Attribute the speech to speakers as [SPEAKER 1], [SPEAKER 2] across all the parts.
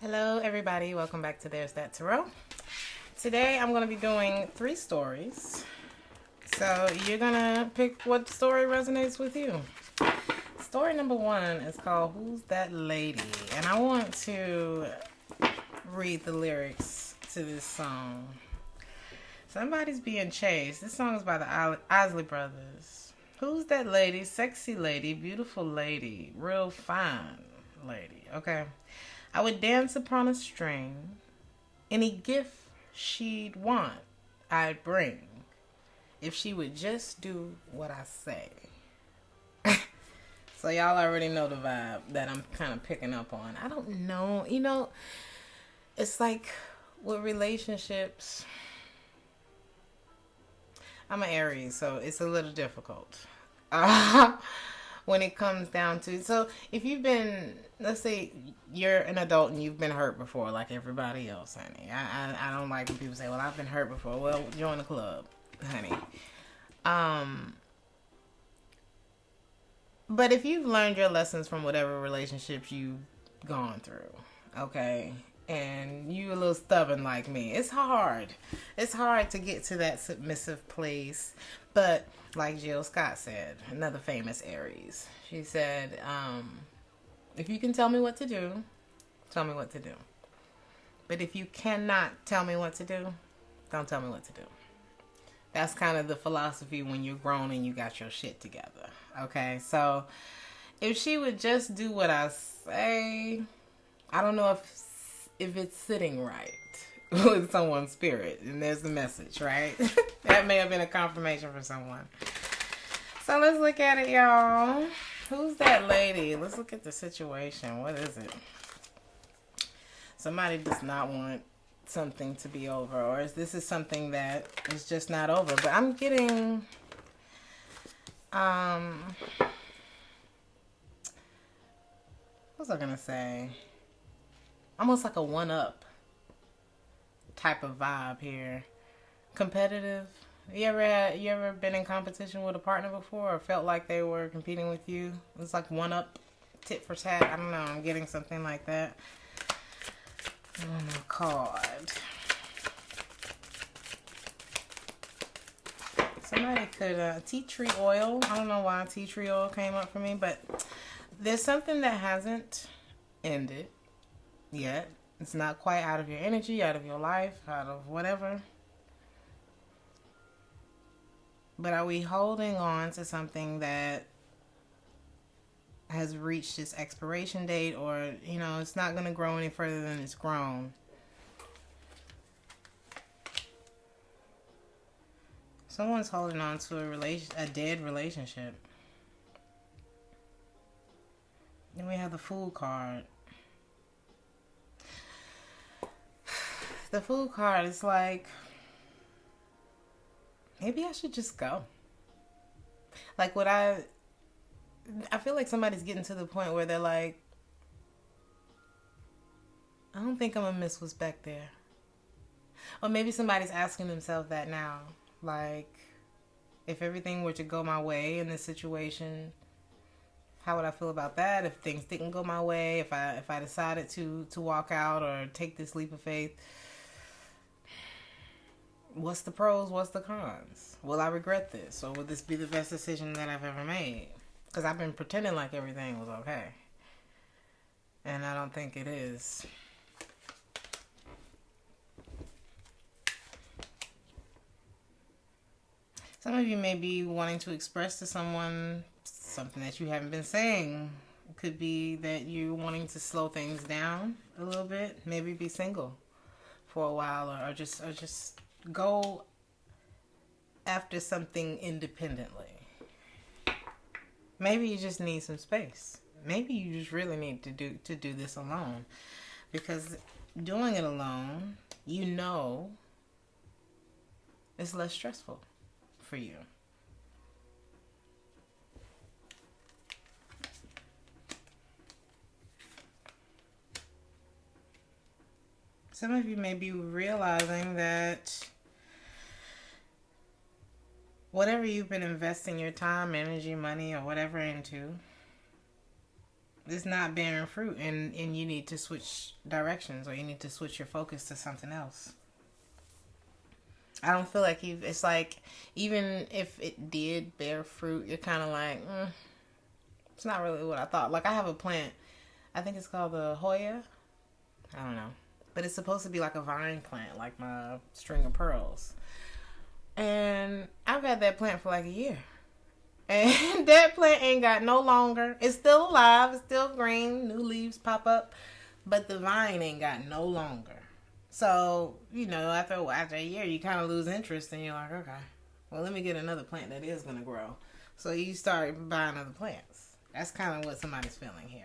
[SPEAKER 1] Hello everybody, welcome back to Theresthattarot. Today I'm going to be doing 3 stories. So you're going to pick what story resonates with you. Story number 1 is called Who's That Lady? And I want to read the lyrics to this song. Somebody's being chased. This song is by the Isley Brothers. Who's that lady? Sexy lady, beautiful lady, real fine lady. Okay. I would dance upon a string. Any gift she'd want, I'd bring. If she would just do what I say. So y'all already know the vibe that I'm kind of picking up on. I don't know. It's like with relationships. I'm an Aries, so it's a little difficult. When it comes down to, so if you've been, let's say you're an adult and you've been hurt before like everybody else, honey. I don't like when people say, well, I've been hurt before. Well, join the club, honey. But if you've learned your lessons from whatever relationships you've gone through, okay, and you a little stubborn like me, it's hard to get to that submissive place. But like Jill Scott said, another famous Aries, she said, if you can tell me what to do, tell me what to do. But if you cannot tell me what to do, don't tell me what to do. That's kind of the philosophy when you're grown and you got your shit together. Okay, so if she would just do what I say, I don't know if it's sitting right with someone's spirit, and there's the message, right? That may have been a confirmation for someone. So let's look at it, y'all. Who's that lady? Let's look at the situation. What is it? Somebody does not want something to be over, or is this something that is just not over? But I'm getting what was I gonna say? Almost like a one-up type of vibe here. Competitive. You ever been in competition with a partner before, or felt like they were competing with you? It's like one-up, tit for tat. I don't know. I'm getting something like that. Oh my God. Somebody could, tea tree oil. I don't know why tea tree oil came up for me, but there's something that hasn't ended yet. It's not quite out of your energy, out of your life, out of whatever. But are we holding on to something that has reached its expiration date, or, it's not going to grow any further than it's grown? Someone's holding on to a dead relationship. Then we have the Fool card. The Fool card is like, maybe I should just go. Like, I feel like somebody's getting to the point where they're like, I don't think I'm gonna miss what's back there. Or maybe somebody's asking themselves that now. Like, if everything were to go my way in this situation, how would I feel about that? If things didn't go my way, if I decided to walk out or take this leap of faith, what's the pros, what's the cons? Will I regret this? Or will this be the best decision that I've ever made? Because I've been pretending like everything was okay. And I don't think it is. Some of you may be wanting to express to someone something that you haven't been saying. It could be that you're wanting to slow things down a little bit. Maybe be single for a while, or just go after something independently. Maybe you just need some space. Maybe you just really need to do this alone, because doing it alone, it's less stressful for you. Some of you may be realizing that whatever you've been investing your time, energy, money, or whatever into, It's not bearing fruit, and you need to switch directions, or you need to switch your focus to something else. I don't feel like it's like, even if it did bear fruit, you're kind of like, it's not really what I thought. Like, I have a plant, I think it's called the Hoya. I don't know. But it's supposed to be like a vine plant, like my string of pearls. And I've had that plant for like a year. And that plant ain't got no longer. It's still alive. It's still green. New leaves pop up. But the vine ain't got no longer. So, after a year, you kind of lose interest. And you're like, okay, well, let me get another plant that is going to grow. So you start buying other plants. That's kind of what somebody's feeling here.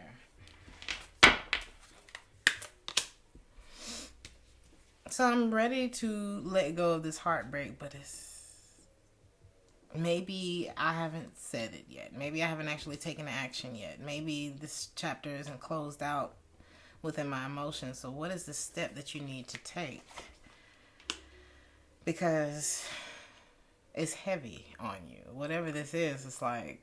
[SPEAKER 1] So I'm ready to let go of this heartbreak, but maybe I haven't said it yet. Maybe I haven't actually taken action yet. Maybe this chapter isn't closed out within my emotions. So what is the step that you need to take? Because it's heavy on you. Whatever this is, it's like,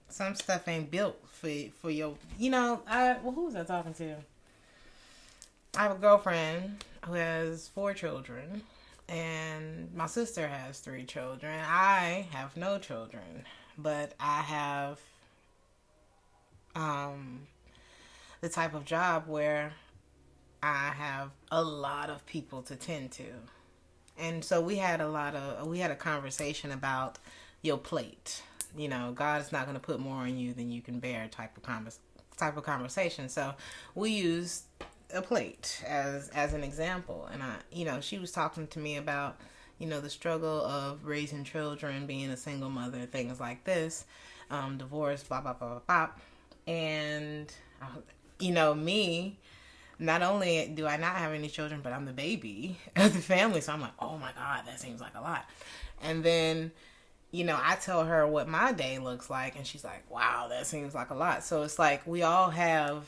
[SPEAKER 1] some stuff ain't built for your, who was I talking to? I have a girlfriend who has 4 children, and my sister has 3 children. I have no children, but I have the type of job where I have a lot of people to tend to. And so we had a conversation about your plate. God's not going to put more on you than you can bear type of conversation. So we used a plate as an example. And she was talking to me about, the struggle of raising children, being a single mother, things like this, divorce, blah, blah, blah, blah, blah. And, me, not only do I not have any children, but I'm the baby of the family. So I'm like, oh my God, that seems like a lot. And then, I tell her what my day looks like, and she's like, wow, that seems like a lot. So it's like we all have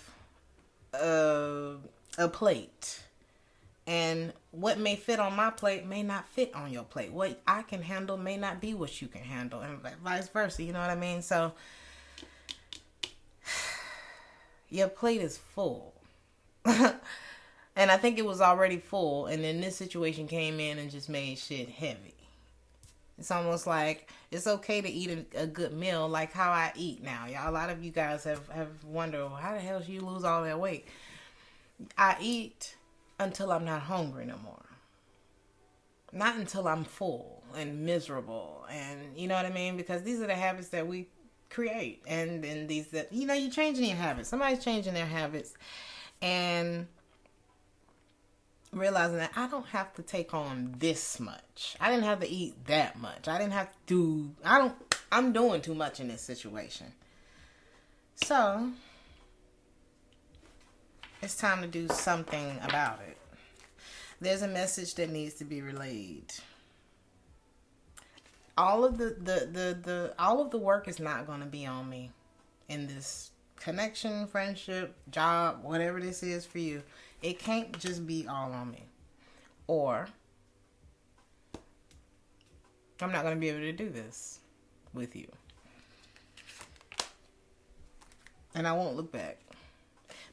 [SPEAKER 1] a plate. And what may fit on my plate may not fit on your plate. What I can handle may not be what you can handle, and vice versa. You know what I mean? So your plate is full. And I think it was already full, and then this situation came in and just made shit heavy. It's almost like it's okay to eat a good meal, like how I eat now. Y'all, a lot of you guys have wondered, well, how the hell do you lose all that weight? I eat until I'm not hungry no more. Not until I'm full and miserable. And you know what I mean? Because these are the habits that we create. And these that, you're changing your habits. Somebody's changing their habits. And realizing that I don't have to take on this much. I didn't have to eat that much. I didn't have to I'm doing too much in this situation. So, it's time to do something about it. There's a message that needs to be relayed. All of the work is not going to be on me in this connection, friendship, job, whatever this is for you. It can't just be all on me. Or I'm not going to be able to do this with you. And I won't look back.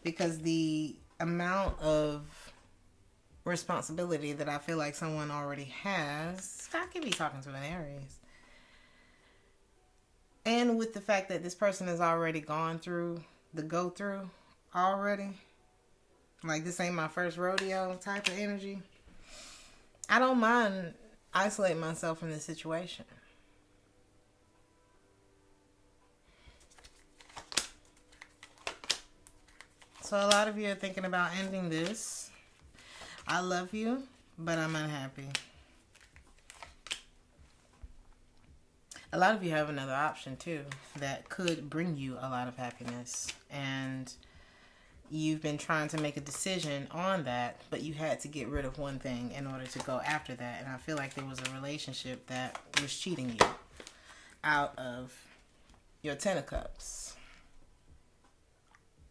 [SPEAKER 1] Because the amount of responsibility that I feel like someone already has, I could be talking to an Aries. And with the fact that this person has already gone through the go-through already. Like, this ain't my first rodeo type of energy. I don't mind isolating myself from this situation. So a lot of you are thinking about ending this. I love you, but I'm unhappy. A lot of you have another option too that could bring you a lot of happiness. And you've been trying to make a decision on that, but you had to get rid of one thing in order to go after that. And I feel like there was a relationship that was cheating you out of your Ten of Cups.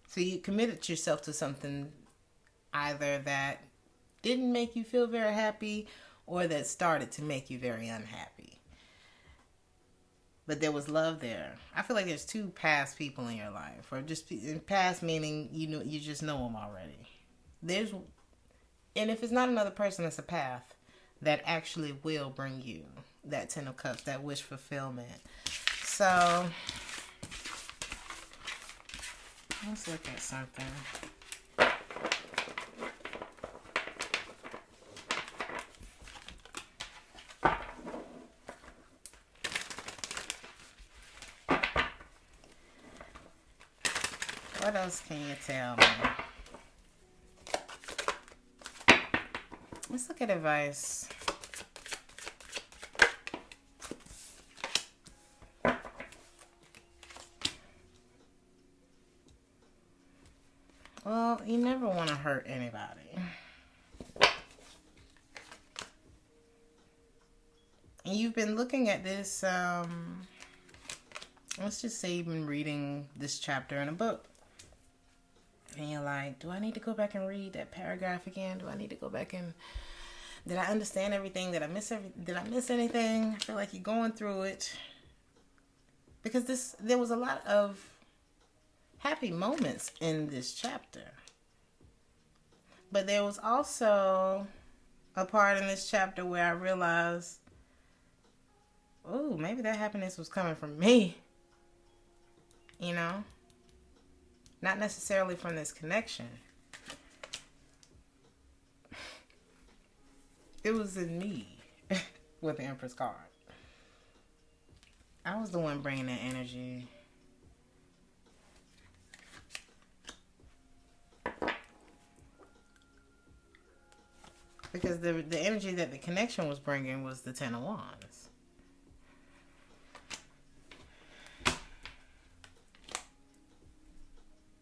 [SPEAKER 1] So you committed yourself to something either that didn't make you feel very happy, or that started to make you very unhappy. But there was love there. I feel like there's two past people in your life, or just in past meaning you just know them already. And if it's not another person, it's a path that actually will bring you that Ten of Cups, that wish fulfillment. So let's look at something. What else can you tell me? Let's look at advice. Well, you never want to hurt anybody. And you've been looking at this, let's just say you've been reading this chapter in a book. And you're like, do I need to go back and read that paragraph again? Do I need to go back and... Did I understand everything? Did I miss anything? I feel like you're going through it. Because there was a lot of happy moments in this chapter. But there was also a part in this chapter where I realized, oh, maybe that happiness was coming from me. You know? Not necessarily from this connection. It was in me with the Empress card. I was the one bringing that energy. Because the energy that the connection was bringing was the Ten of Wands.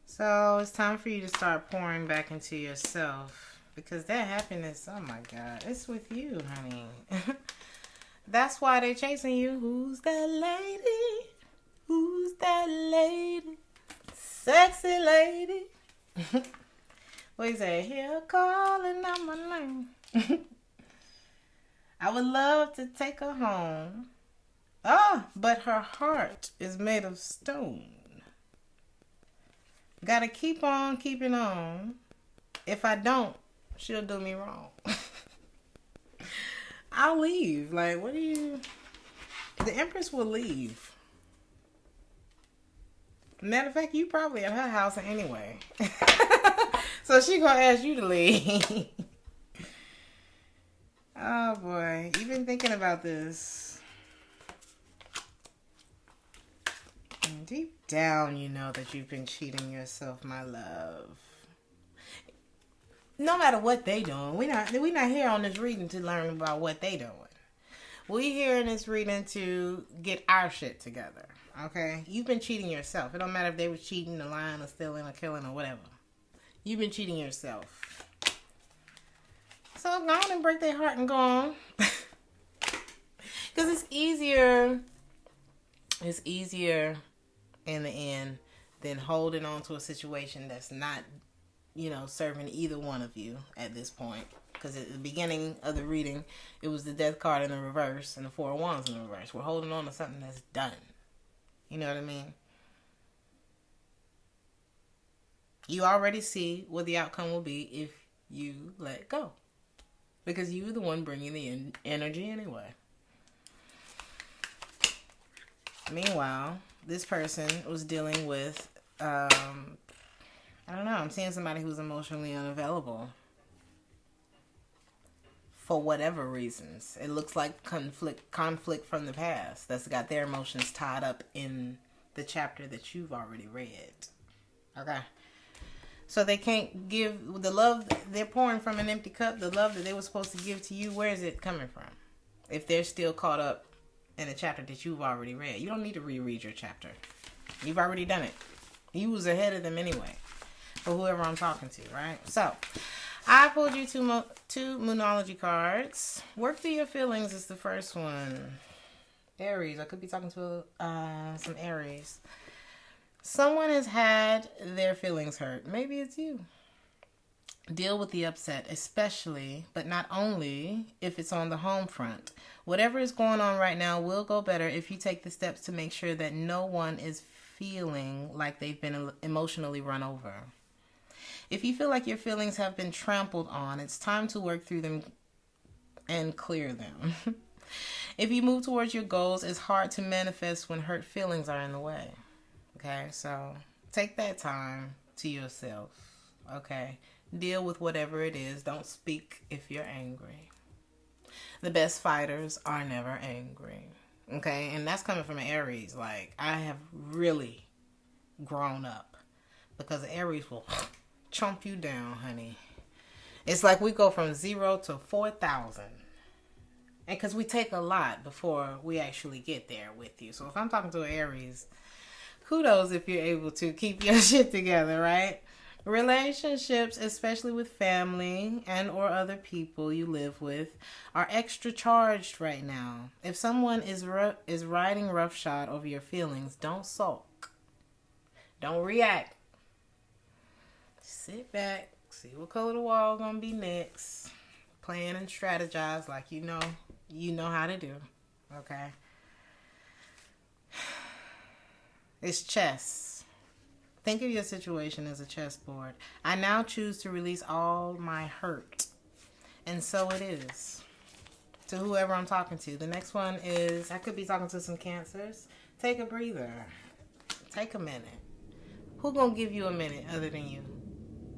[SPEAKER 1] So it's time for you to start pouring back into yourself. Because that happiness, oh my God, it's with you, honey. That's why they're chasing you. Who's that lady? Who's that lady? Sexy lady. What you say? Here calling out my name. I would love to take her home. Oh, but her heart is made of stone. Gotta keep on keeping on. If I don't, she'll do me wrong. I'll leave. Like, what do you... The Empress will leave. Matter of fact, you probably at her house anyway. So she gonna ask you to leave. Oh boy. You've been thinking about this. And deep down, you know that you've been cheating yourself, my love. No matter what they doing, we not here on this reading to learn about what they doing. We here in this reading to get our shit together. Okay? You've been cheating yourself. It don't matter if they were cheating, or lying, or stealing, or killing, or whatever. You've been cheating yourself. So go on and break their heart and go on. Because it's easier in the end than holding on to a situation that's not, serving either one of you at this point. Because at the beginning of the reading, it was the Death card in the reverse and the Four of Wands in the reverse. We're holding on to something that's done. You know what I mean? You already see what the outcome will be if you let go. Because you're the one bringing the energy anyway. Meanwhile, this person was dealing with, I don't know, I'm seeing somebody who's emotionally unavailable. For whatever reasons. It looks like conflict from the past that's got their emotions tied up in the chapter that you've already read. Okay? So they can't give the love, they're pouring from an empty cup. The love that they were supposed to give to you, where is it coming from? If they're still caught up in a chapter that you've already read. You don't need to reread your chapter. You've already done it. You was ahead of them anyway. For whoever I'm talking to, right? So, I pulled you two Moonology cards. Work through your feelings is the first one. Aries. I could be talking to some Aries. Someone has had their feelings hurt. Maybe it's you. Deal with the upset, especially, but not only, if it's on the home front. Whatever is going on right now will go better if you take the steps to make sure that no one is feeling like they've been emotionally run over. If you feel like your feelings have been trampled on, it's time to work through them and clear them. If you move towards your goals, it's hard to manifest when hurt feelings are in the way. Okay, so take that time to yourself. Okay, deal with whatever it is. Don't speak if you're angry. The best fighters are never angry. Okay, and that's coming from an Aries. Like, I have really grown up because Aries will chomp you down, honey. It's like we go from 0 to 4,000. And because we take a lot before we actually get there with you. So if I'm talking to an Aries, kudos if you're able to keep your shit together, right? Relationships, especially with family and or other people you live with, are extra charged right now. If someone is riding roughshod over your feelings, don't sulk. Don't react. Sit back, see what color the wall gonna be next. Plan and strategize like you know how to do. Okay? It's chess. Think of your situation as a chessboard. I now choose to release all my hurt. And so it is. To whoever I'm talking to. The next one is, I could be talking to some Cancers. Take a breather. Take a minute. Who gonna give you a minute other than you?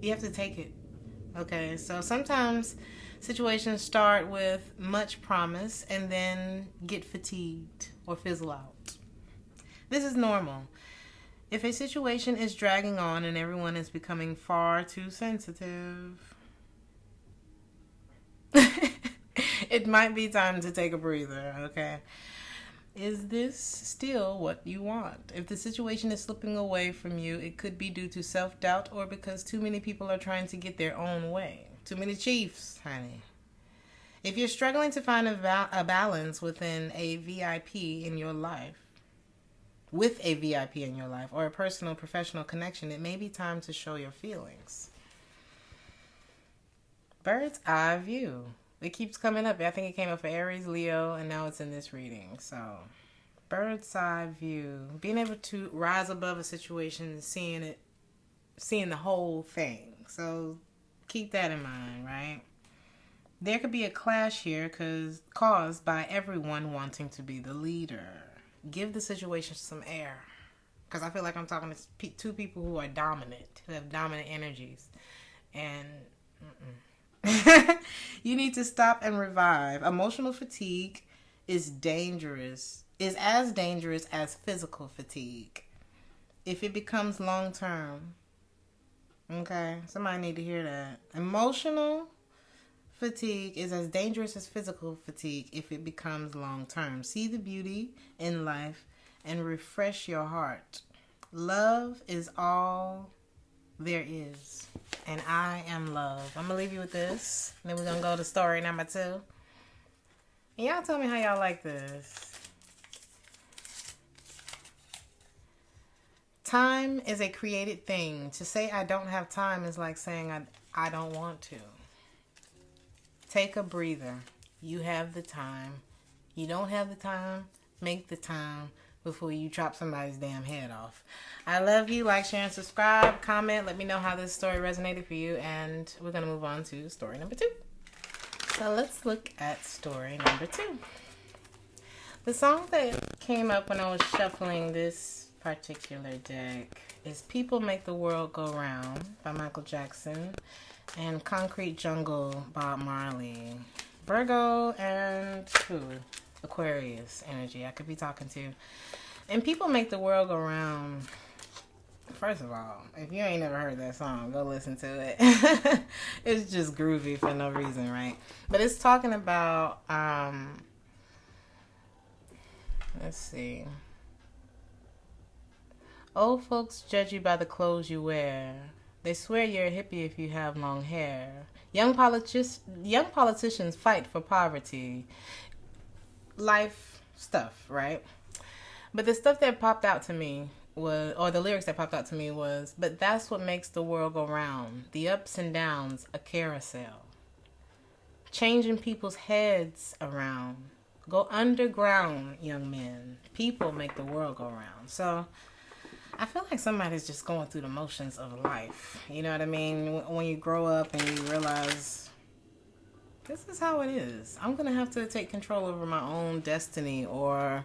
[SPEAKER 1] You have to take it. Okay, so sometimes situations start with much promise and then get fatigued or fizzle out. This is normal. If a situation is dragging on and everyone is becoming far too sensitive, it might be time to take a breather, okay? Is this still what you want? If the situation is slipping away from you, it could be due to self-doubt or because too many people are trying to get their own way. Too many chiefs, honey. If you're struggling to find a balance within a VIP in your life, or a personal professional connection, it may be time to show your feelings. Bird's eye view. It keeps coming up. I think it came up for Aries, Leo, and now it's in this reading. So, bird's eye view. Being able to rise above a situation, seeing the whole thing. So, keep that in mind, right? There could be a clash here caused by everyone wanting to be the leader. Give the situation some air. Because I feel like I'm talking to two people who are dominant, who have dominant energies. And you need to stop and revive. Emotional fatigue is as dangerous as physical fatigue. If it becomes long-term. Okay? Somebody need to hear that. Emotional fatigue is as dangerous as physical fatigue if it becomes long-term. See the beauty in life and refresh your heart. Love is all there is. And I am love. I'm going to leave you with this. And then we're going to go to story number 2. And y'all tell me how y'all like this. Time is a created thing. To say I don't have time is like saying I don't want to. Take a breather. You have the time. You don't have the time, make the time before you chop somebody's damn head off. I love you. Like, share, and subscribe. Comment. Let me know how this story resonated for you. And we're going to move on to story number 2. So let's look at story number 2. The song that came up when I was shuffling this particular deck is People Make the World Go Round by Michael Jackson and Concrete Jungle, Bob Marley. Virgo and Aquarius energy I could be talking to. And People Make the World Go Round. First of all, if you ain't never heard that song, go listen to it. It's just groovy for no reason, right? But it's talking about, let's see. Old folks judge you by the clothes you wear. They swear you're a hippie if you have long hair. Young politicians fight for poverty. Life stuff, right? But the stuff that popped out to me was, or the lyrics that popped out to me was, but that's what makes the world go round. The ups and downs, a carousel. Changing people's heads around. Go underground, young men. People make the world go round. So I feel like somebody's just going through the motions of life. You know what I mean? When you grow up and you realize this is how it is. I'm going to have to take control over my own destiny, or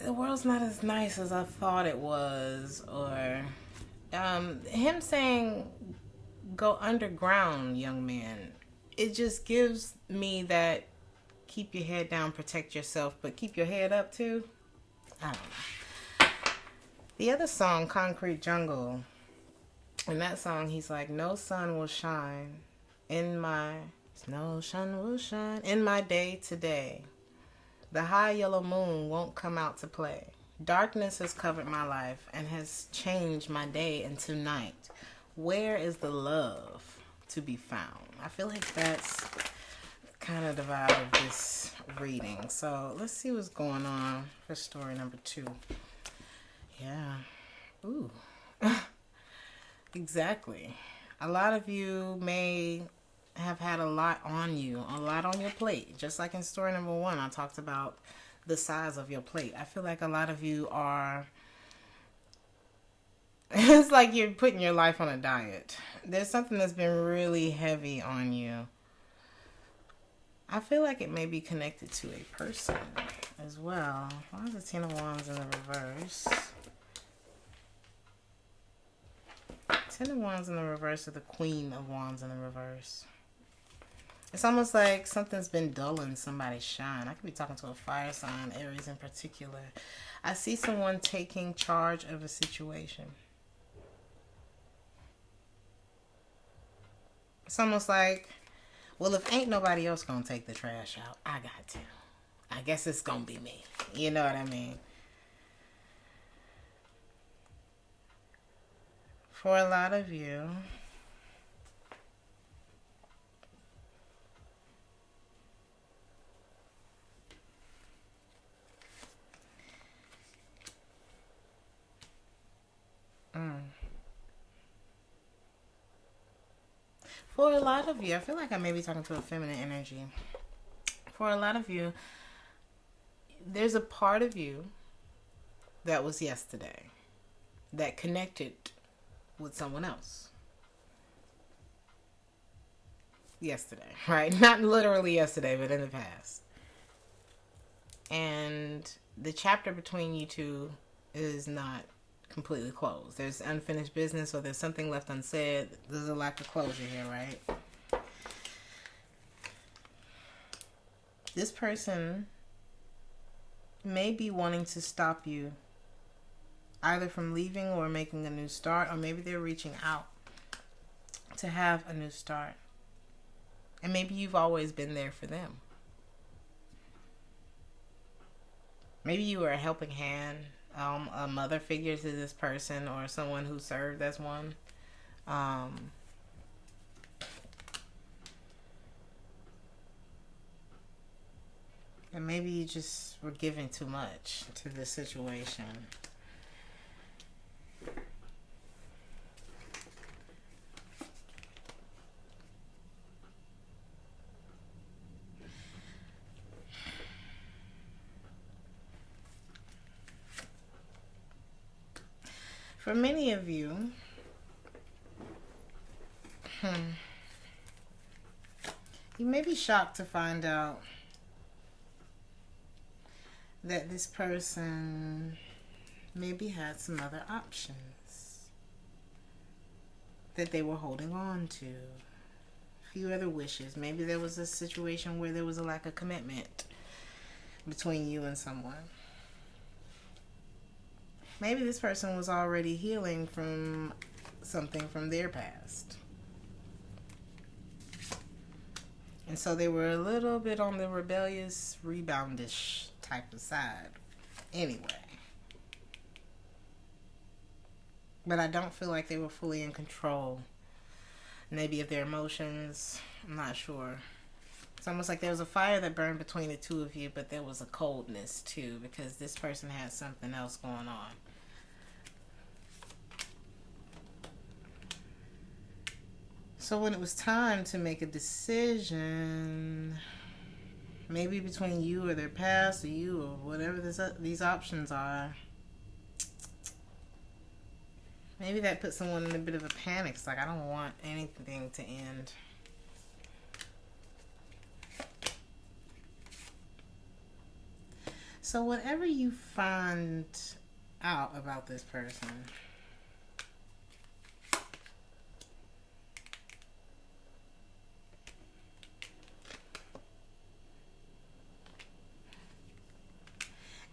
[SPEAKER 1] the world's not as nice as I thought it was, or him saying go underground, young man. It just gives me that keep your head down, protect yourself, but keep your head up too. I don't know. The other song, Concrete Jungle, in that song he's like, no sun will shine in my day today. The high yellow moon won't come out to play. Darkness has covered my life and has changed my day into night. Where is the love to be found? I feel like that's kind of the vibe of this reading. So let's see what's going on for story number 2. Yeah. Ooh. Exactly. A lot of you may have had a lot on you, a lot on your plate. Just like in story number 1, I talked about the size of your plate. I feel like a lot of you are, it's like you're putting your life on a diet. There's something that's been really heavy on you. I feel like it may be connected to a person as well. Why is the 10 of Wands in the reverse? 10 of Wands in the reverse, or the Queen of Wands in the reverse. It's almost like something's been dulling somebody's shine. I could be talking to a fire sign, Aries in particular. I see someone taking charge of a situation. It's almost like, well, if ain't nobody else gonna take the trash out, I got to. I guess it's gonna be me. You know what I mean? For a lot of you, I feel like I may be talking to a feminine energy. For a lot of you, there's a part of you that was yesterday that connected with someone else. Yesterday, right? Not literally yesterday, but in the past. And the chapter between you two is not completely closed. There's unfinished business, or there's something left unsaid. There's a lack of closure here, right? This person may be wanting to stop you either from leaving or making a new start, or maybe they're reaching out to have a new start. And maybe you've always been there for them. Maybe you were a helping hand, a mother figure to this person, or someone who served as one. And maybe you just were giving too much to this situation. For many of you, you may be shocked to find out that this person maybe had some other options that they were holding on to. A few other wishes. Maybe there was a situation where there was a lack of commitment between you and someone. Maybe this person was already healing from something from their past. And so they were a little bit on the rebellious, reboundish type of side. Anyway. But I don't feel like they were fully in control. Maybe of their emotions. I'm not sure. It's almost like there was a fire that burned between the two of you, but there was a coldness too, because this person had something else going on. So when it was time to make a decision, maybe between you or their past or you or whatever these options are, maybe that puts someone in a bit of a panic. It's like, I don't want anything to end. So whatever you find out about this person,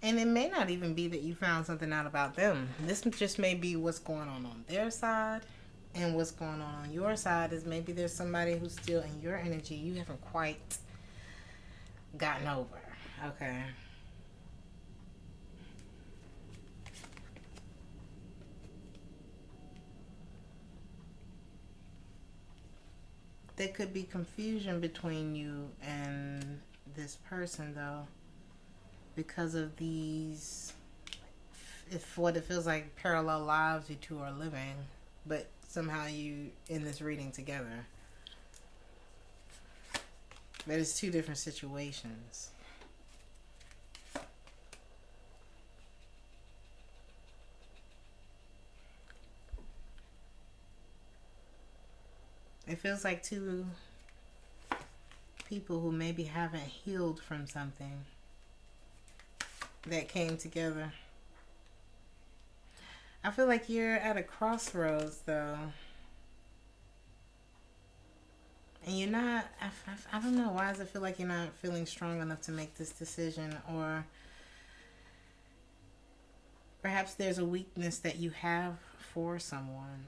[SPEAKER 1] and it may not even be that you found something out about them. This just may be what's going on their side. And what's going on your side is maybe there's somebody who's still in your energy you haven't quite gotten over. Okay. There could be confusion between you and this person, though, because of these, if what it feels like parallel lives you two are living, but somehow you in this reading together. But it's two different situations. It feels like two people who maybe haven't healed from something that came together. I feel like you're at a crossroads, though. And you're not, I don't know, why does it feel like you're not feeling strong enough to make this decision? Or perhaps there's a weakness that you have for someone.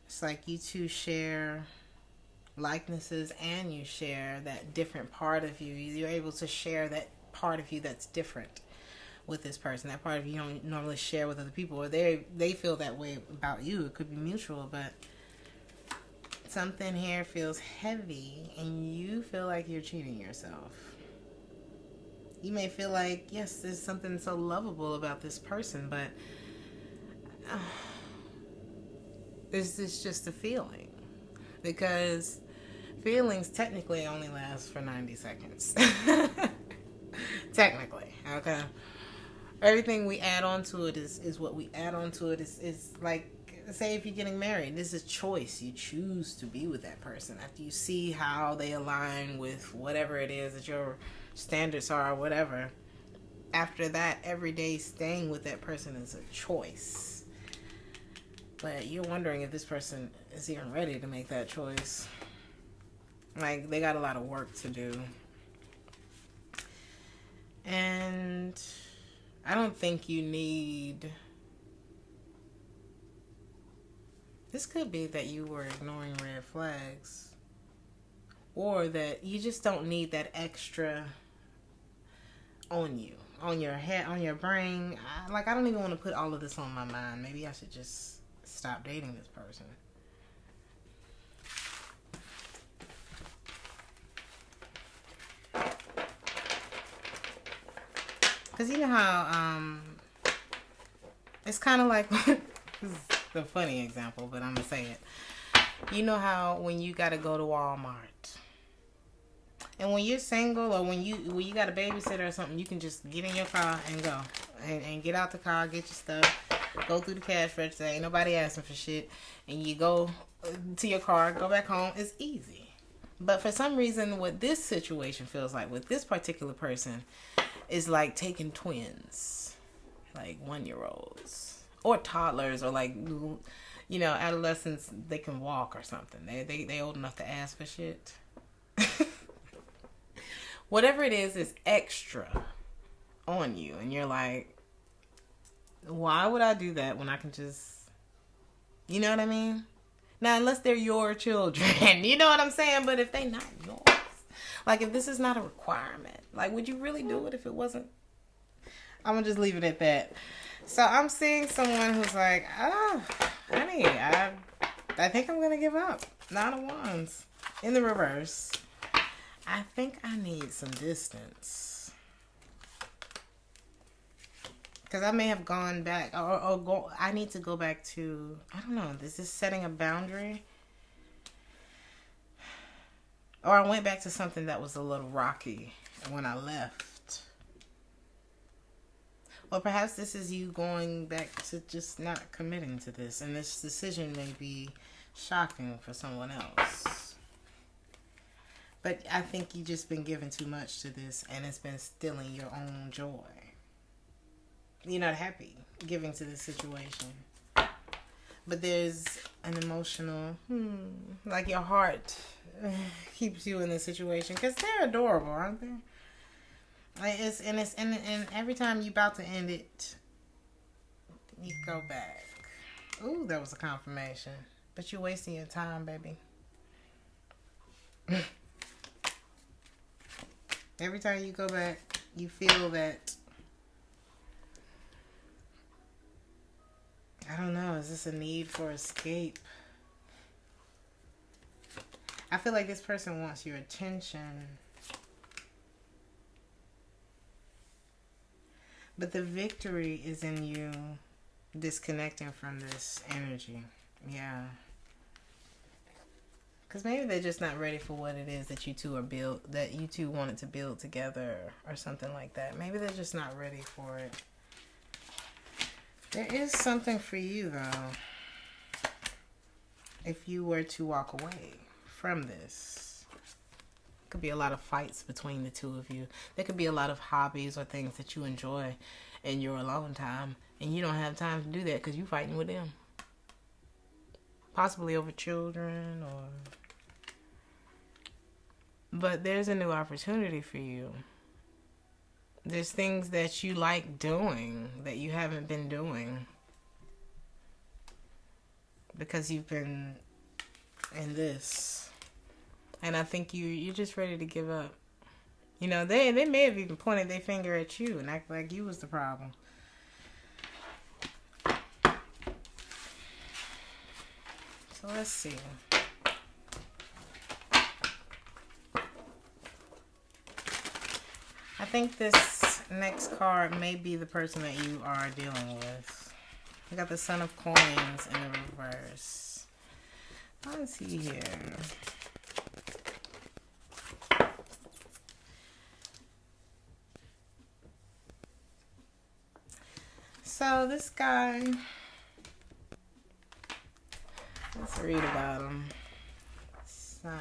[SPEAKER 1] It's like you two share likenesses and you share that different part of you. You're able to share that part of you that's different with this person. That part of you don't normally share with other people, or they feel that way about you. It could be mutual, but something here feels heavy and you feel like you're cheating yourself. You may feel like, yes, there's something so lovable about this person, but this is just a feeling. Because feelings technically only last for 90 seconds. Technically, okay? Everything we add on to it is what we add on to it is like, say if you're getting married, this is choice. You choose to be with that person after you see how they align with whatever it is that your standards are or whatever. After that, every day staying with that person is a choice. But you're wondering if this person is even ready to make that choice. Like, they got a lot of work to do. And I don't think you need... This could be that you were ignoring red flags. Or that you just don't need that extra on you. On your head, on your brain. I don't even want to put all of this on my mind. Maybe I should just stop dating this person. Because you know how, it's kind of like, this is a funny example, but I'm going to say it. You know how when you got to go to Walmart, and when you're single or when you got a babysitter or something, you can just get in your car and go. And get out the car, get your stuff, go through the cash register, ain't nobody asking for shit, and you go to your car, go back home. It's easy. But for some reason, what this situation feels like with this particular person is like taking twins, like 1-year-olds or toddlers, or like, you know, adolescents. They can walk or something. They old enough to ask for shit. Whatever it is extra on you, and you're like, why would I do that when I can just, you know what I mean? Now, unless they're your children, you know what I'm saying? But if they not yours, like if this is not a requirement, like would you really do it if it wasn't? I'm gonna just leave it at that. So I'm seeing someone who's like, oh, honey, I think I'm gonna give up. 9 of Wands in the reverse. I think I need some distance. Because I may have gone back, I need to go back to, I don't know, is this setting a boundary? Or I went back to something that was a little rocky when I left. Or perhaps this is you going back to just not committing to this. And this decision may be shocking for someone else. But I think you've just been given too much to this, and it's been stealing your own joy. You're not happy giving to this situation. But there's an emotional, like your heart keeps you in this situation. Because they're adorable, aren't they? And every time you're about to end it, you go back. Ooh, that was a confirmation. But you're wasting your time, baby. Every time you go back, you feel that, I don't know, is this a need for escape? I feel like this person wants your attention. But the victory is in you disconnecting from this energy. Yeah. Because maybe they're just not ready for what it is that you two wanted to build together or something like that. Maybe they're just not ready for it. There is something for you, though, if you were to walk away from this. Could be a lot of fights between the two of you. There could be a lot of hobbies or things that you enjoy in your alone time, and you don't have time to do that because you're fighting with them. Possibly over children or... But there's a new opportunity for you. There's things that you like doing that you haven't been doing because you've been in this. And I think you're just ready to give up. You know, they may have even pointed their finger at you and act like you was the problem. So let's see. I think this next card may be the person that you are dealing with. We got the Son of Coins in the reverse. Let's see here. So this guy, let's read about him. Son.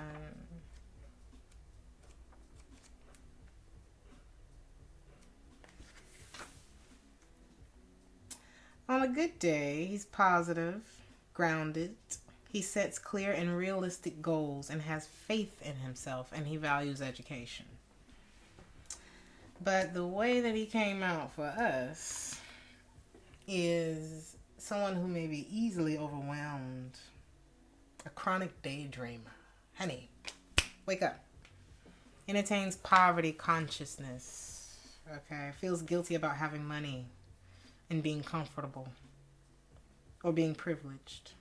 [SPEAKER 1] On a good day, he's positive, grounded. He sets clear and realistic goals and has faith in himself, and he values education. But the way that he came out for us is someone who may be easily overwhelmed, a chronic daydreamer. Honey, wake up. Entertains poverty consciousness. Okay, feels guilty about having money and being comfortable or being privileged.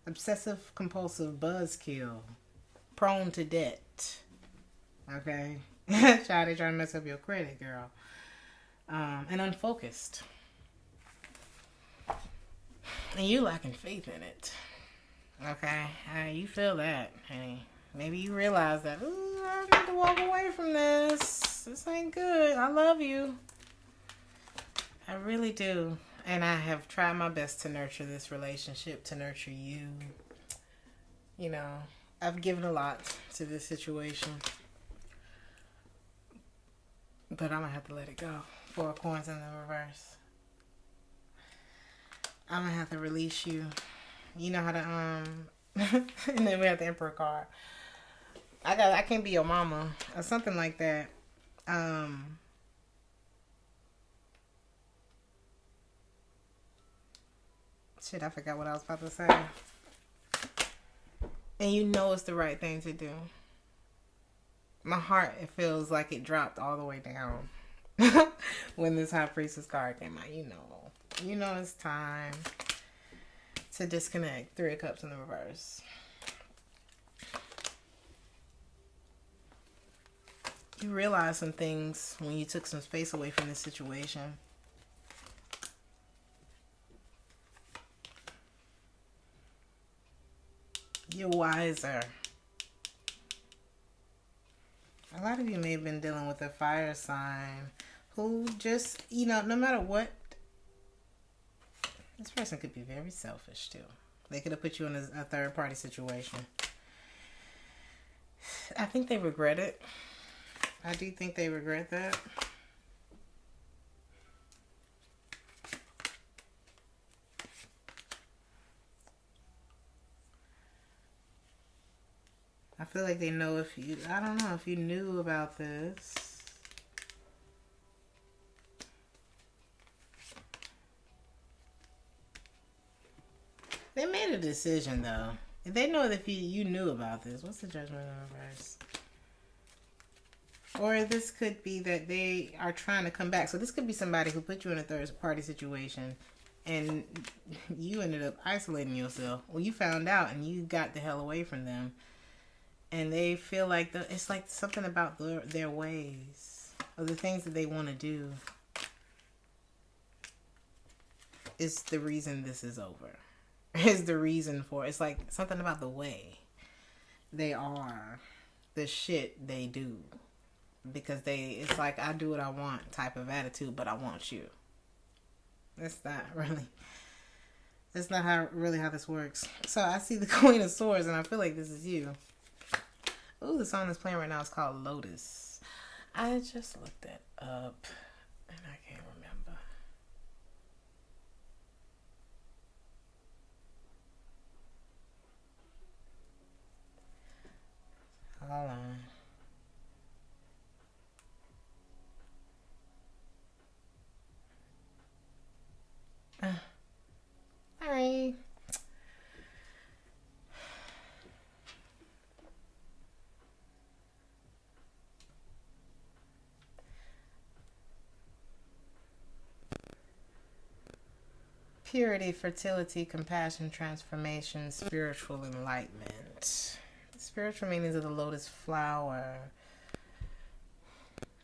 [SPEAKER 1] Obsessive compulsive buzzkill, prone to debt. Okay, child, they trying to mess up your credit, girl. And unfocused. And you lacking faith in it. Okay, you feel that, honey. Maybe you realize that, ooh, I need to walk away from this. This ain't good. I love you. I really do. And I have tried my best to nurture this relationship, to nurture you. You know, I've given a lot to this situation. But I'm going to have to let it go. 4 coins in the reverse. I'm going to have to release you. You know how to, and then we have the Emperor card. I can't be your mama or something like that. Shit, I forgot what I was about to say. And you know it's the right thing to do. My heart, it feels like it dropped all the way down when this High Priestess card came out. You know it's time to disconnect. 3 of Cups in the reverse. You realize some things when you took some space away from this situation. You're wiser. A lot of you may have been dealing with a fire sign who just, no matter what, this person could be very selfish too. They could have put you in a third party situation. I think they regret it. I do think they regret that. I feel like they know I don't know if you knew about this. They made a decision though. They know that you knew about this. What's the judgment in reverse? Or this could be that they are trying to come back. So this could be somebody who put you in a third party situation and you ended up isolating yourself. Well, you found out and you got the hell away from them. And they feel like it's like something about their ways or the things that they want to do is the reason this is over. Is the reason for it. It's like something about the way they are, the shit they do. Because it's like I do what I want type of attitude, but I want you. That's not really how this works. So I see the Queen of Swords and I feel like this is you. Ooh, the song that's playing right now is called Lotus. I just looked that up and I can't remember. Hold on. Sorry. Purity, fertility, compassion, transformation, spiritual enlightenment. The spiritual meanings of the lotus flower.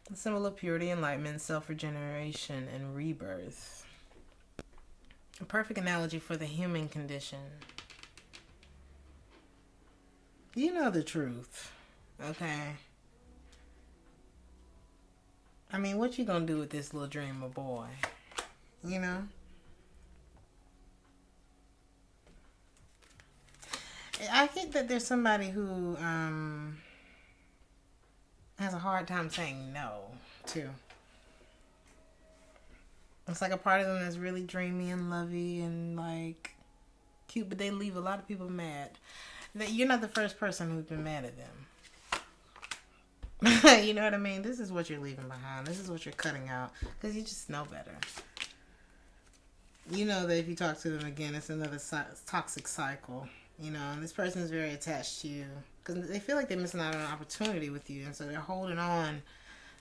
[SPEAKER 1] The symbol of purity, enlightenment, self-regeneration, and rebirth. A perfect analogy for the human condition. You know the truth, okay? I mean, what you gonna do with this little dreamer boy? You know? I think that there's somebody who has a hard time saying no, too. It's like a part of them that's really dreamy and lovey and like cute, but they leave a lot of people mad. You're not the first person who's been mad at them. You know what I mean? This is what you're leaving behind. This is what you're cutting out because you just know better. You know that if you talk to them again, it's another toxic cycle. You know, and this person is very attached to you because they feel like they're missing out on an opportunity with you, and so they're holding on.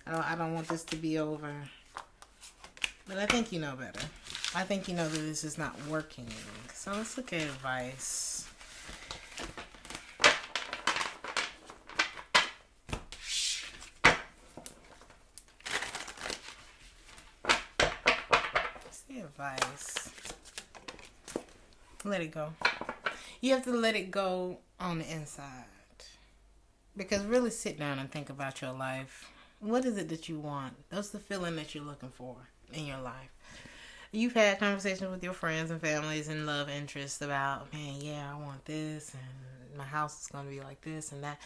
[SPEAKER 1] I don't want this to be over, but I think you know better. I think you know that this is not working. So let's look at advice. What's the advice? Let it go. You have to let it go on the inside. Because really sit down and think about your life. What is it that you want? That's the feeling that you're looking for in your life. You've had conversations with your friends and families and love interests about, man, yeah, I want this and my house is going to be like this and that.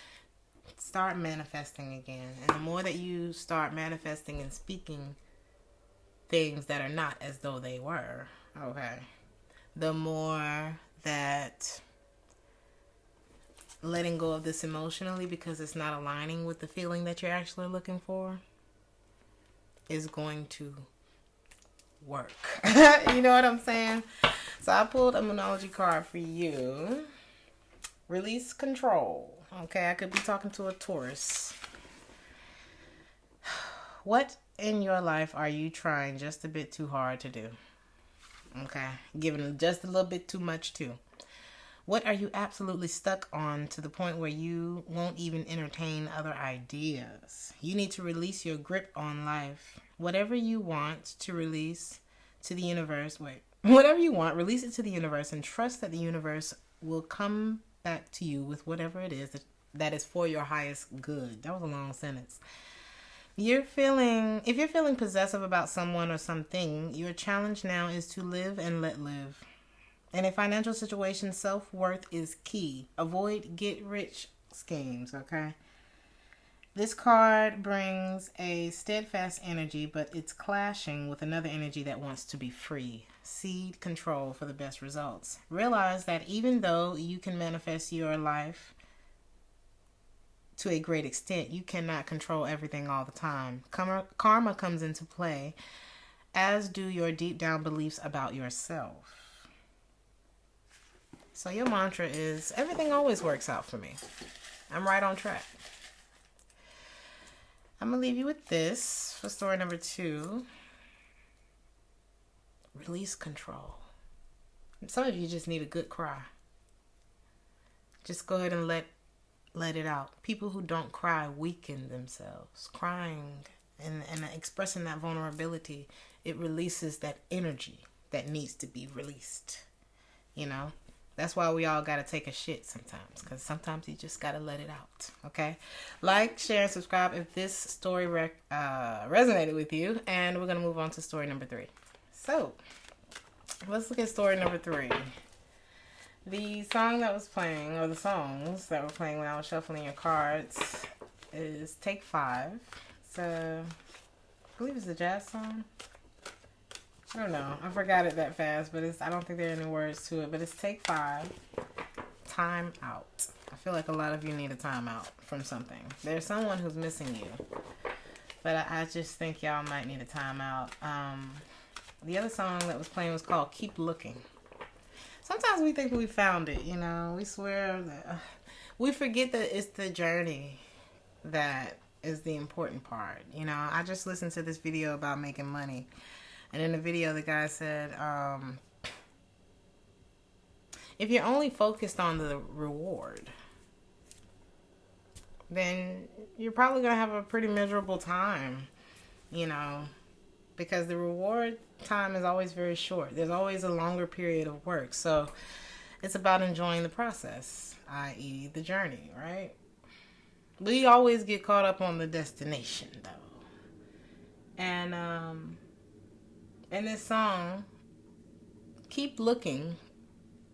[SPEAKER 1] Start manifesting again. And the more that you start manifesting and speaking things that are not as though they were, okay, the more that letting go of this emotionally because it's not aligning with the feeling that you're actually looking for is going to work. You know what I'm saying? So I pulled a Moonology card for you. Release control. Okay, I could be talking to a Taurus. What in your life are you trying just a bit too hard to do? Okay, giving just a little bit too much too. What are you absolutely stuck on to the point where you won't even entertain other ideas? You need to release your grip on life. Whatever you want to release to the universe, whatever you want, release it to the universe and trust that the universe will come back to you with whatever it is that is for your highest good. That was a long sentence. If you're feeling possessive about someone or something, your challenge now is to live and let live. In a financial situation, self-worth is key. Avoid get-rich schemes, okay? This card brings a steadfast energy, but it's clashing with another energy that wants to be free. Seed control for the best results. Realize that even though you can manifest your life to a great extent, you cannot control everything all the time. Karma comes into play, as do your deep down beliefs about yourself. So your mantra is, everything always works out for me. I'm right on track. I'm going to leave you with this for story number 2. Release control. Some of you just need a good cry. Just go ahead and let it out. People who don't cry weaken themselves. Crying and expressing that vulnerability, it releases that energy that needs to be released. You know? That's why we all got to take a shit sometimes, because sometimes you just got to let it out, okay? Like, share, and subscribe if this story resonated with you. And we're going to move on to story number 3. So, let's look at story number 3. The song that was playing, or the songs that were playing when I was shuffling your cards, is Take 5. It's I believe it's a jazz song. I don't know. I forgot it that fast, but I don't think there are any words to it. But it's Take 5, Time Out. I feel like a lot of you need a time out from something. There's someone who's missing you. But I just think y'all might need a time out. The other song that was playing was called Keep Looking. Sometimes we think we found it, you know. We swear that... we forget that it's the journey that is the important part. You know, I just listened to this video about making money. And in the video, the guy said, if you're only focused on the reward, then you're probably going to have a pretty miserable time, you know, because the reward time is always very short. There's always a longer period of work. So it's about enjoying the process, i.e. the journey, right? We always get caught up on the destination, though. And, in this song, Keep Looking,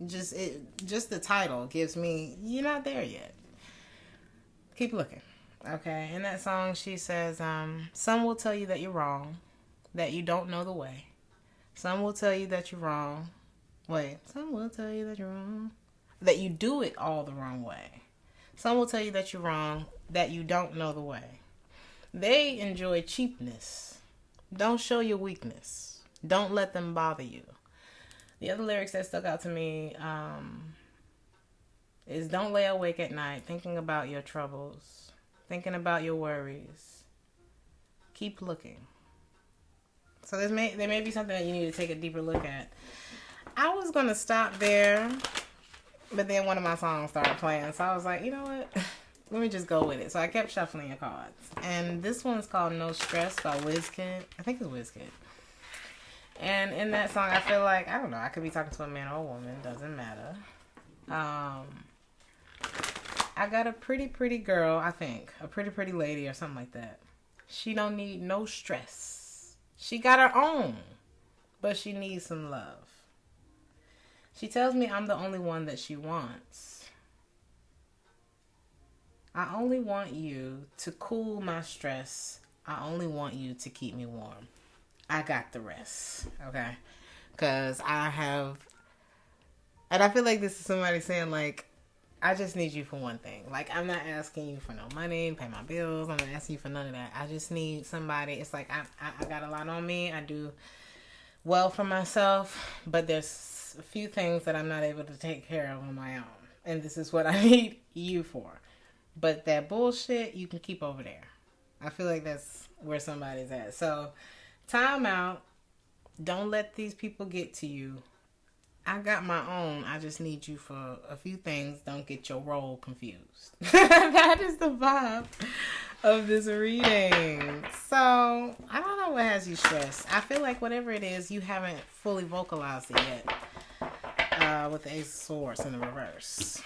[SPEAKER 1] just the title gives me, you're not there yet. Keep looking. Okay. In that song, she says, some will tell you that you're wrong, that you don't know the way. Some will tell you that you're wrong. Some will tell you that you're wrong, that you do it all the wrong way. Some will tell you that you're wrong, that you don't know the way. They enjoy cheapness. Don't show your weakness. Don't let them bother you. The other lyrics that stuck out to me is don't lay awake at night thinking about your troubles, thinking about your worries. Keep looking. So there may be something that you need to take a deeper look at. I was going to stop there, but then one of my songs started playing. So I was like, you know what? Let me just go with it. So I kept shuffling your cards. And this one's called No Stress by Wizkid. I think it's Wizkid. And in that song, I feel like, I don't know, I could be talking to a man or a woman, doesn't matter. I got a pretty girl, I think. A pretty lady or something like that. She don't need no stress. She got her own, but she needs some love. She tells me I'm the only one that she wants. I only want you to cool my stress. I only want you to keep me warm. I got the rest, okay? Because I feel like this is somebody saying, like, I just need you for one thing. Like, I'm not asking you for no money to pay my bills. I'm not asking you for none of that. I just need somebody. It's like, I got a lot on me. I do well for myself, but there's a few things that I'm not able to take care of on my own. And this is what I need you for. But that bullshit, you can keep over there. I feel like that's where somebody's at. So, time out. Don't let these people get to you. I got my own. I just need you for a few things. Don't get your role confused. That is the vibe of this reading. So, I don't know what has you stressed. I feel like whatever it is, you haven't fully vocalized it yet. With the Ace of Swords in the reverse.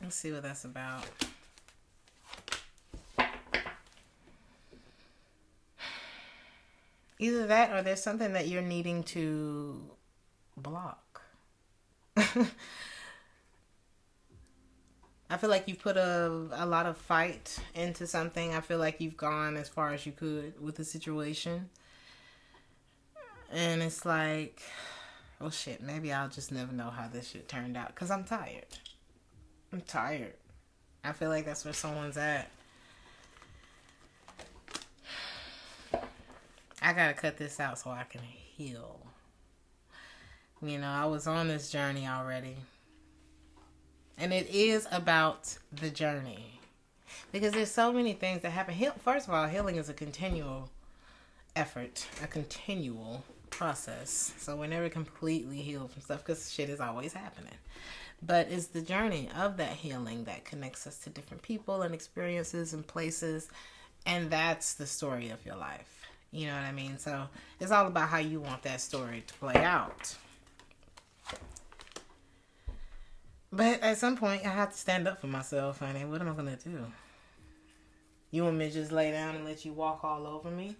[SPEAKER 1] Let's see what that's about. Either that or there's something that you're needing to block. I feel like you've put a lot of fight into something. I feel like you've gone as far as you could with the situation. And it's like, oh shit, maybe I'll just never know how this shit turned out. Because I'm tired. I'm tired. I feel like that's where someone's at. I gotta cut this out so I can heal. You know, I was on this journey already. And it is about the journey. Because there's so many things that happen. First of all, healing is a continual effort. A continual process. So we're never completely healed from stuff because shit is always happening. But it's the journey of that healing that connects us to different people and experiences and places. And that's the story of your life. You know what I mean? So it's all about how you want that story to play out. But at some point, I have to stand up for myself, honey. What am I going to do? You want me to just lay down and let you walk all over me?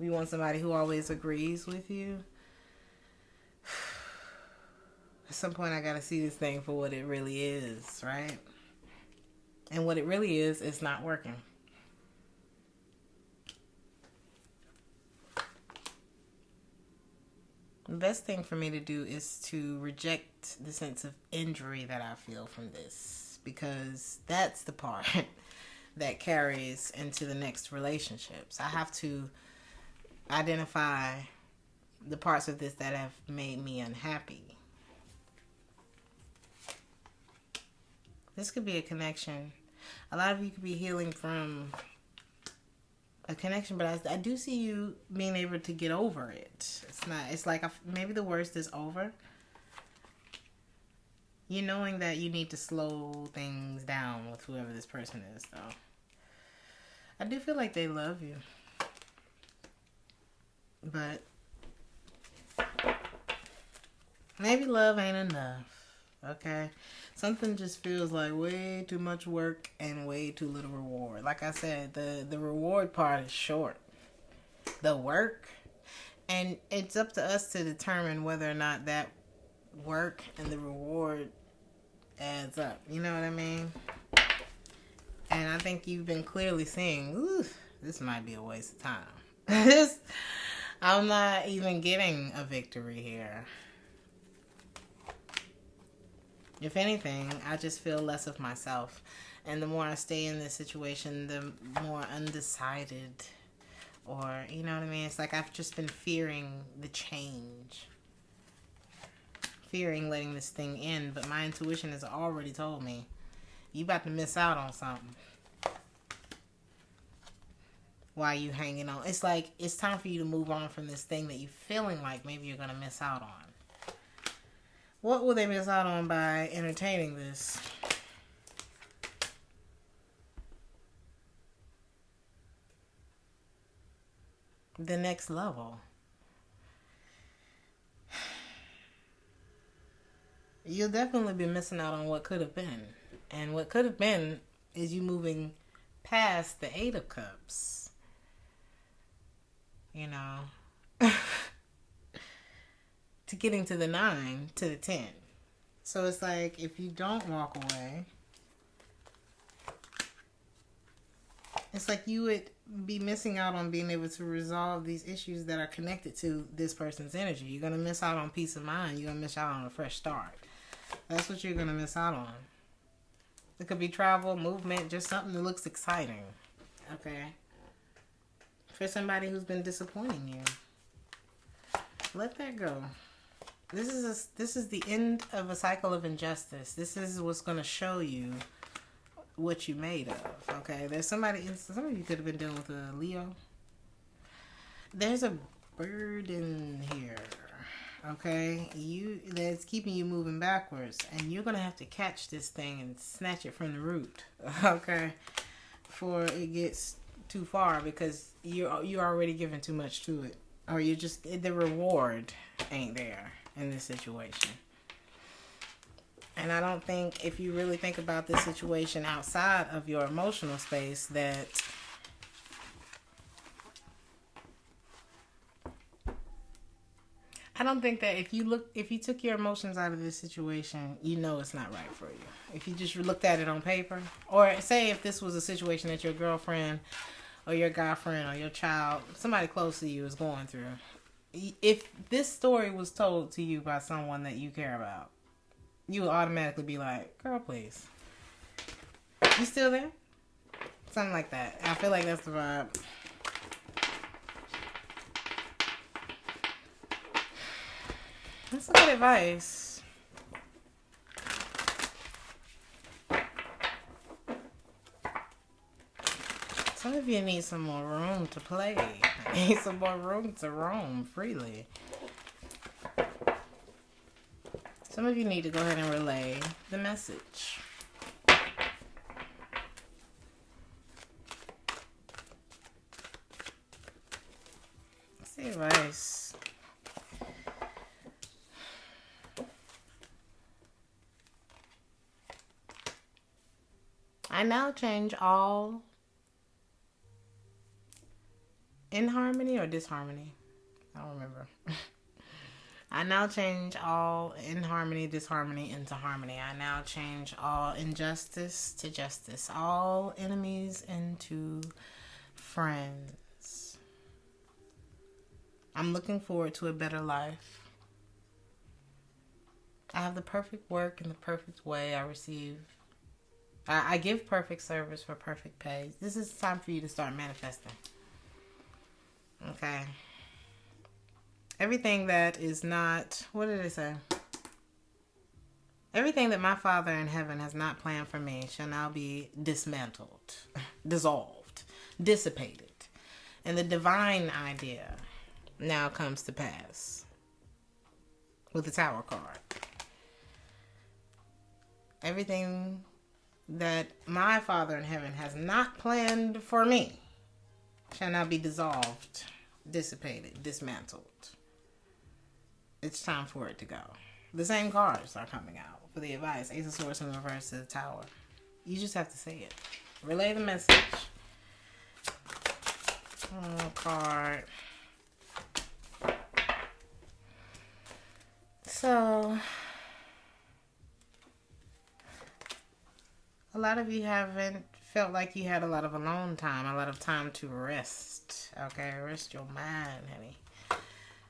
[SPEAKER 1] You want somebody who always agrees with you? At some point, I got to see this thing for what it really is, right? And what it really is not working. The best thing for me to do is to reject the sense of injury that I feel from this, because that's the part that carries into the next relationships. I have to identify the parts of this that have made me unhappy. This could be a connection. A lot of you could be healing from a connection, but I do see you being able to get over it. It's like maybe the worst is over. You knowing that you need to slow things down with whoever this person is, though. I do feel like they love you. But maybe love ain't enough, okay? Something just feels like way too much work and way too little reward. Like I said, the reward part is short. The work, and it's up to us to determine whether or not that work and the reward adds up. You know what I mean? And I think you've been clearly seeing, ooh, this might be a waste of time. I'm not even getting a victory here. If anything, I just feel less of myself. And the more I stay in this situation, the more undecided, or, you know what I mean? It's like I've just been fearing the change. Fearing letting this thing end. But my intuition has already told me, you about to miss out on something. While you hanging on. It's like, it's time for you to move on from this thing that you're feeling like maybe you're going to miss out on. What will they miss out on by entertaining this? The next level. You'll definitely be missing out on what could have been. And what could have been is you moving past the 8 of Cups. You know. To getting to the 9, to the 10. So it's like, if you don't walk away, it's like you would be missing out on being able to resolve these issues that are connected to this person's energy. You're going to miss out on peace of mind. You're going to miss out on a fresh start. That's what you're going to miss out on. It could be travel, movement, just something that looks exciting. Okay? For somebody who's been disappointing you. Let that go. This is the end of a cycle of injustice. This is what's going to show you what you made of. Okay, there's some of you could have been dealing with a Leo. There's a burden here. Okay, that's keeping you moving backwards, and you're gonna have to catch this thing and snatch it from the root. Okay, before it gets too far, because you're already giving too much to it, or you just, the reward ain't there in this situation. And I don't think, if you really think about this situation outside of your emotional space, that I don't think that if you took your emotions out of this situation, you know it's not right for you. If you just looked at it on paper, or say if this was a situation that your girlfriend or your guy friend or your child, somebody close to you is going through. If this story was told to you by someone that you care about, you would automatically be like, girl, please. You still there? Something like that. I feel like that's the vibe. That's some good advice. Some of you need some more room to play. Need some more room to roam freely. Some of you need to go ahead and relay the message. That's the advice. I now change all in harmony or disharmony. I don't remember. I now change all inharmony, disharmony into harmony. I now change all injustice to justice. All enemies into friends. I'm looking forward to a better life. I have the perfect work in the perfect way. I give perfect service for perfect pay. This is time for you to start manifesting. Okay. Everything that is not, what did it say? Everything that my Father in heaven has not planned for me shall now be dismantled, dissolved, dissipated. And the divine idea now comes to pass with the Tower card. Everything that my Father in heaven has not planned for me shall now be dissolved, dissipated, dismantled. It's time for it to go. The same cards are coming out for the advice. Ace of Swords in reverse to the Tower. You just have to say it. Relay the message. Card. So, a lot of you haven't felt like you had a lot of alone time, a lot of time to rest. Okay, rest your mind, honey.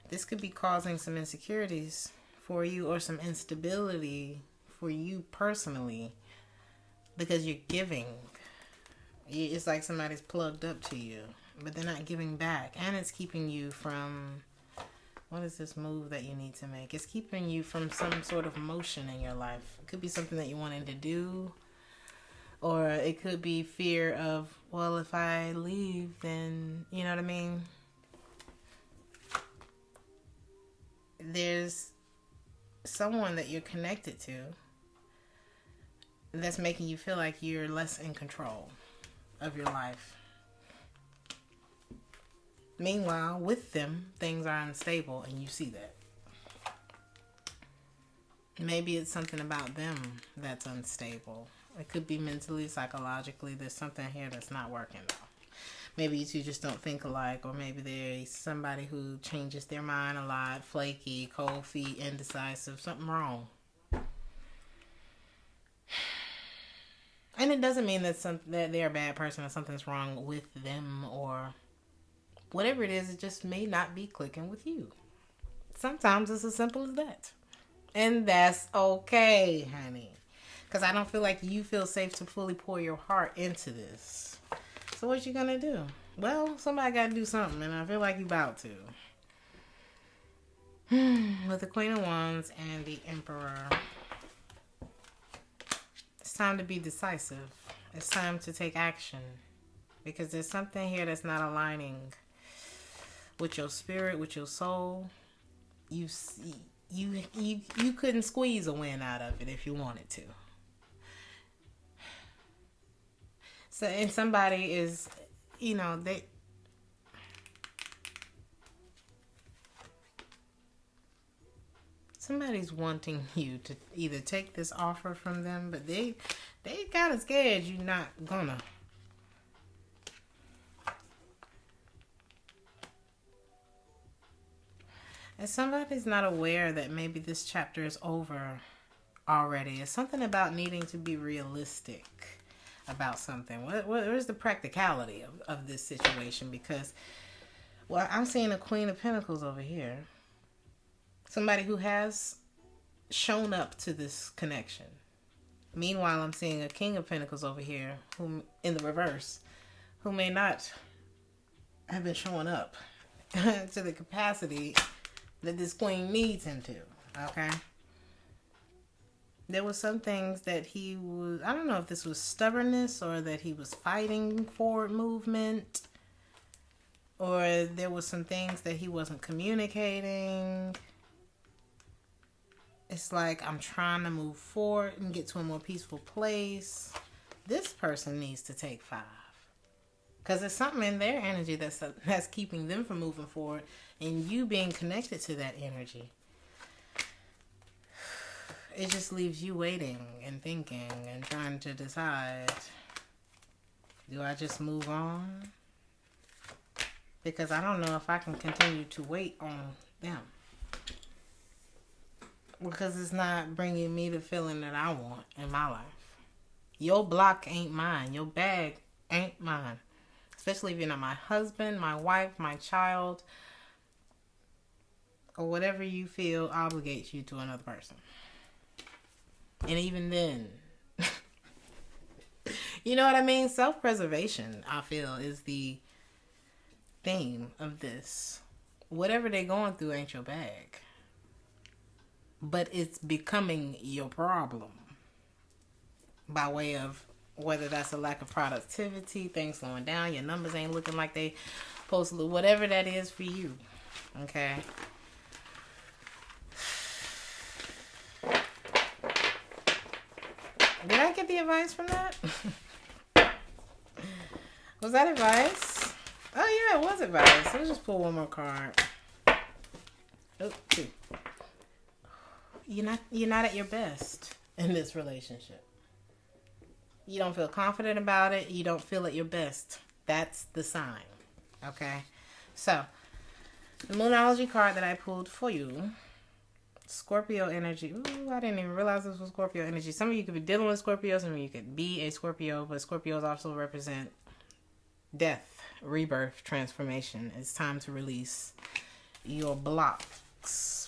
[SPEAKER 1] This could be causing some insecurities for you or some instability for you personally because you're giving. It's like somebody's plugged up to you, but they're not giving back. And it's keeping you from, what is this move that you need to make? It's keeping you from some sort of motion in your life. It could be something that you wanted to do. Or it could be fear of, well, if I leave, then, you know what I mean? There's someone that you're connected to that's making you feel like you're less in control of your life. Meanwhile, with them, things are unstable and you see that. Maybe it's something about them that's unstable. It could be mentally, psychologically. There's something here that's not working though. Maybe you two just don't think alike, or maybe there's somebody who changes their mind a lot, flaky, cold feet, indecisive, something wrong. And it doesn't mean that they're a bad person or something's wrong with them or whatever it is. It just may not be clicking with you. Sometimes it's as simple as that. And that's okay, honey. Because I don't feel like you feel safe to fully pour your heart into this. So what you gonna do? Well, somebody gotta do something, and I feel like you about to. With the Queen of Wands and the Emperor. It's time to be decisive. It's time to take action. Because there's something here that's not aligning with your spirit, with your soul. You couldn't squeeze a win out of it if you wanted to. So, and somebody is, somebody's wanting you to either take this offer from them, but they kind of scared you're not gonna. And somebody's not aware that maybe this chapter is over already. It's something about needing to be realistic about something. Where's the practicality of this situation? Because, well, I'm seeing a Queen of Pentacles over here. Somebody who has shown up to this connection. Meanwhile, I'm seeing a King of Pentacles over here, who, in the reverse, who may not have been showing up to the capacity that this queen needs him to. Okay? There was some things that he was, I don't know if this was stubbornness or that he was fighting forward movement, or there was some things that he wasn't communicating. It's like, I'm trying to move forward and get to a more peaceful place. This person needs to take 5. Because there's something in their energy that's keeping them from moving forward, and you being connected to that energy. It just leaves you waiting and thinking and trying to decide, do I just move on? Because I don't know if I can continue to wait on them. Because it's not bringing me the feeling that I want in my life. Your block ain't mine. Your bag ain't mine. Especially if you're not my husband, my wife, my child, or whatever you feel obligates you to another person. And even then, you know what I mean? Self-preservation, I feel, is the theme of this. Whatever they're going through ain't your bag. But it's becoming your problem. By way of whether that's a lack of productivity, things slowing down, your numbers ain't looking like they supposed to, whatever that is for you. Okay? Did I get the advice from that? Was that advice? Oh yeah, it was advice. Let's just pull one more card. Oh, 2. You're not at your best in this relationship. You don't feel confident about it. You don't feel at your best. That's the sign. Okay? So, the Moonology card that I pulled for you, Scorpio energy. Ooh, I didn't even realize this was Scorpio energy. Some of you could be dealing with Scorpio. Some of you could be a Scorpio. But Scorpios also represent death, rebirth, transformation. It's time to release your blocks.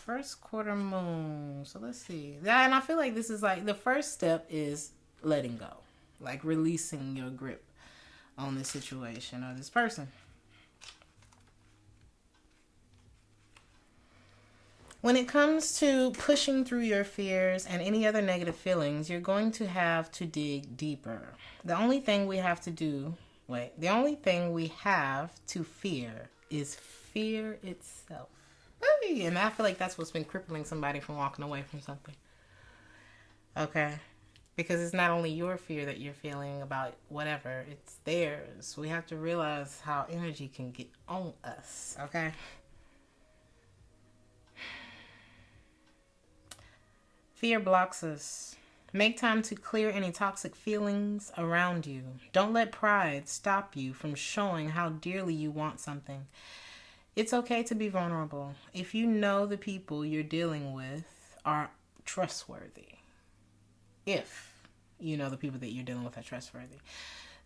[SPEAKER 1] First quarter moon. So let's see. Yeah, and I feel like this is like the first step is letting go. Like releasing your grip on this situation or this person. When it comes to pushing through your fears and any other negative feelings, you're going to have to dig deeper. The only thing we have to fear is fear itself. And I feel like that's what's been crippling somebody from walking away from something. Okay? Because it's not only your fear that you're feeling about whatever, it's theirs. We have to realize how energy can get on us. Okay? Fear blocks us. Make time to clear any toxic feelings around you. Don't let pride stop you from showing how dearly you want something. It's okay to be vulnerable if you know the people you're dealing with are trustworthy. If you know the people that you're dealing with are trustworthy.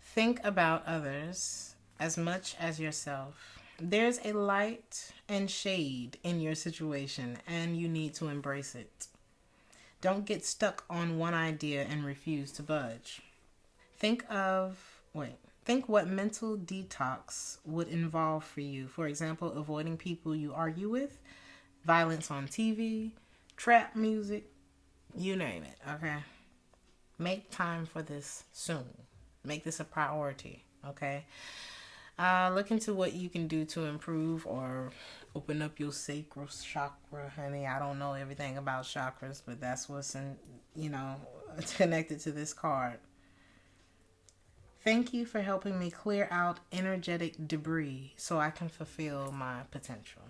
[SPEAKER 1] Think about others as much as yourself. There's a light and shade in your situation, and you need to embrace it. Don't get stuck on one idea and refuse to budge. Think what mental detox would involve for you. For example, avoiding people you argue with, violence on TV, trap music, you name it, okay? Make time for this soon. Make this a priority, okay? Look into what you can do to improve or open up your sacral chakra, honey. I don't know everything about chakras, but that's what's connected to this card. Thank you for helping me clear out energetic debris so I can fulfill my potential.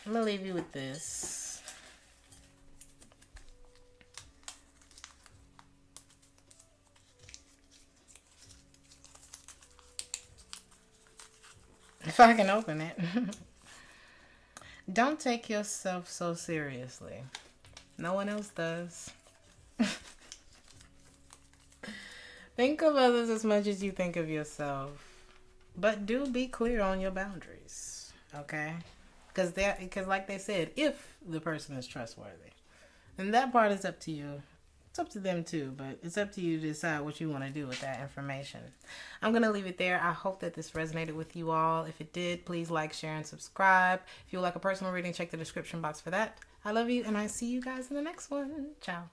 [SPEAKER 1] I'm going to leave you with this. If I can open it. Don't take yourself so seriously. No one else does. Think of others as much as you think of yourself. But do be clear on your boundaries. Okay? Because like they said, if the person is trustworthy. And that part is up to you. It's up to them too, but it's up to you to decide what you want to do with that information. I'm going to leave it there. I hope that this resonated with you all. If it did, please like, share, and subscribe. If you would like a personal reading, check the description box for that. I love you, and I see you guys in the next one. Ciao.